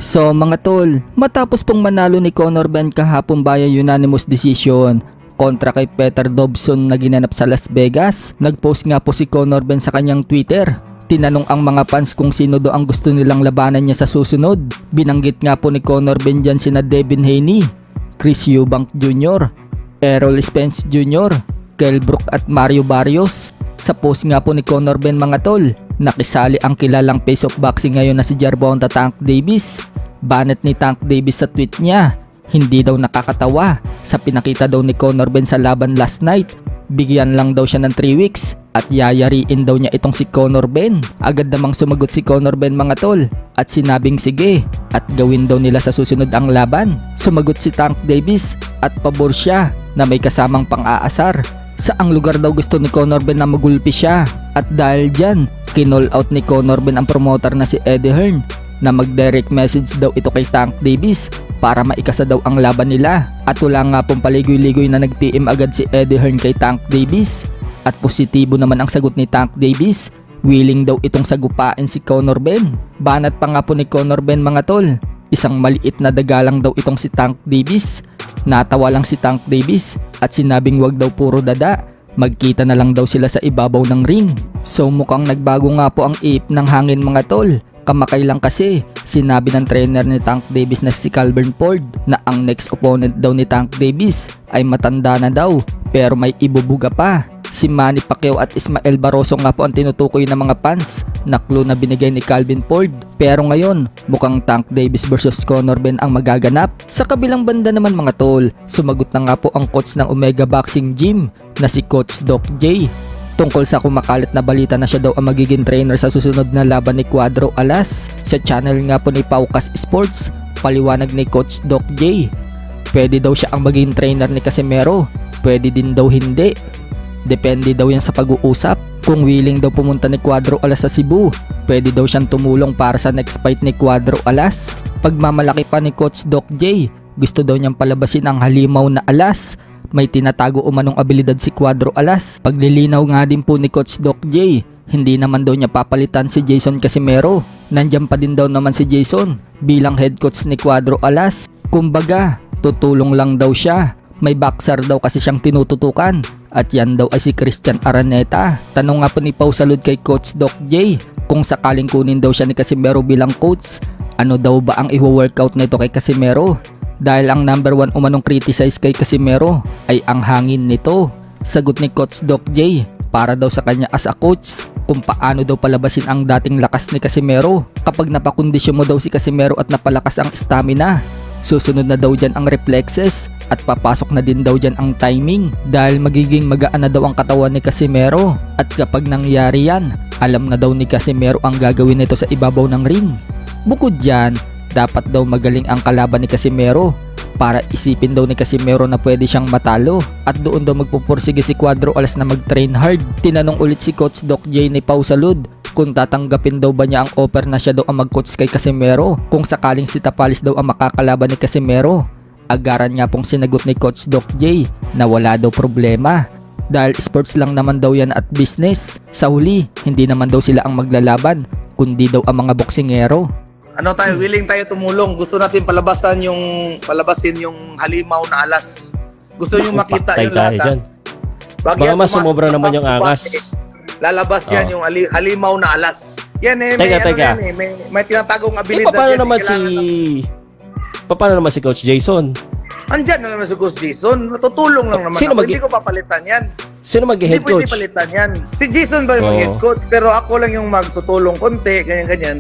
So mga tol, matapos pong manalo ni Conor Ben kahapon via unanimous decision kontra kay Peter Dobson na ginanap sa Las Vegas, nagpost nga po si Conor Ben sa kanyang Twitter. Tinanong ang mga fans kung sino do ang gusto nilang labanan niya sa susunod. Binanggit nga po ni Conor Ben dyan sina Devin Haney, Chris Eubank Jr., Errol Spence Jr., Kell Brook at Mario Barrios. Sa post nga po ni Conor Ben mga tol, nakisali ang kilalang face of boxing ngayon na si Gervonta Tank Davis. Banet ni Tank Davis sa tweet niya, hindi daw nakakatawa sa pinakita daw ni Conor Ben sa laban last night. Bigyan lang daw siya ng 3 weeks at yayariin daw niya itong si Conor Ben. Agad namang sumagot si Conor Ben mga tol at sinabing sige at gawin daw nila sa susunod ang laban. Sumagot si Tank Davis at pabor siya na may kasamang pang-aasar. Saang lugar daw gusto ni Conor Ben na magulpi siya, at dahil dyan, kinall out ni Conor Ben ang promoter na si Eddie Hearn na mag-direct message daw ito kay Tank Davis para maikasa daw ang laban nila. At wala nga pong paligoy-ligoy na nag-PM agad si Eddie Hearn kay Tank Davis at positibo naman ang sagot ni Tank Davis. Willing daw itong sagupain si Conor Ben. Banat pa nga po ni Conor Ben mga tol, isang maliit na dagalang daw itong si Tank Davis. Natawa lang si Tank Davis at sinabing wag daw puro dada, magkita na lang daw sila sa ibabaw ng ring. So mukhang nagbago nga po ang ip ng hangin mga tol. Kamakailang kasi sinabi ng trainer ni Tank Davis na si Calvin Ford na ang next opponent daw ni Tank Davis ay matanda na daw pero may ibubuga pa. Si Manny Pacquiao at Ismael Barroso nga po ang tinutukoy ng mga fans na clue na binigay ni Calvin Ford. Pero ngayon, mukhang Tank Davis versus Conor Ben ang magaganap. Sa kabilang banda naman mga tol, sumagot na nga po ang coach ng Omega Boxing Gym na si Coach Doc J tungkol sa kumakalat na balita na siya daw ang magiging trainer sa susunod na laban ni Cuadro Alas. Sa channel nga po ni Paukas Sports, paliwanag ni Coach Doc J, pwede daw siya ang magiging trainer ni Casimero, pwede din daw hindi. Depende daw yan sa pag-uusap. Kung willing daw pumunta ni Cuadro Alas sa Cebu, pwede daw siyang tumulong para sa next fight ni Cuadro Alas. Pagmamalaki pa ni Coach Doc J, gusto daw niyang palabasin ang halimaw na Alas. May tinatago umanong abilidad si Cuadro Alas. Paglilinaw nga din po ni Coach Doc J, hindi naman daw niya papalitan si Jason Casimero. Nandiyan pa din daw naman si Jason bilang head coach ni Cuadro Alas. Kumbaga, tutulong lang daw siya. May boxer daw kasi siyang tinututukan at yan daw ay si Christian Araneta. Tanong nga po ni Pau Salud kay Coach Doc J kung sakaling kunin daw siya ni Casimero bilang coach, ano daw ba ang i-workout nito kay Casimero? Dahil ang number 1 umanong criticize kay Casimero ay ang hangin nito. Sagot ni Coach Doc J, para daw sa kanya as a coach kung paano daw palabasin ang dating lakas ni Casimero kapag napakondisyon mo daw si Casimero at napalakas ang stamina. Susunod na daw dyan ang reflexes at papasok na din daw dyan ang timing dahil magiging magaan na daw ang katawan ni Casimero. At kapag nangyari yan, alam na daw ni Casimero ang gagawin nito sa ibabaw ng ring. Bukod dyan, dapat daw magaling ang kalaban ni Casimero para isipin daw ni Casimero na pwede siyang matalo at doon daw magpupursige si Cuadro Alas na mag-train hard. Tinanong ulit si Coach Doc J ni Pau Salud kung tatanggapin daw ba niya ang offer na siya daw ang mag-coach kay Casimero kung sakaling si Tapalis daw ang makakalaban ni Casimero. Agaran nga pong sinagot ni Coach Doc J na wala daw problema dahil sports lang naman daw yan at business. Sa huli, hindi naman daw sila ang maglalaban kundi daw ang mga boksingero. Ano tayo, willing tayo tumulong. Gusto natin palabasin yung halimaw na Alas. Gusto nyo makita yung lahat. Baka mas sumobra naman yung angas. Lalabas yan yung halimaw na Alas. Yan teka. May tinatagong abilidad. Paano naman si Coach Jason? Andyan na naman si Coach Jason. Natutulong lang naman ako. Hindi ko papalitan yan. Sino mag-head coach? Hindi pwede palitan yan. Si Jason ba yung mag-head coach? Pero ako lang yung magtutulong konti, ganyan-ganyan.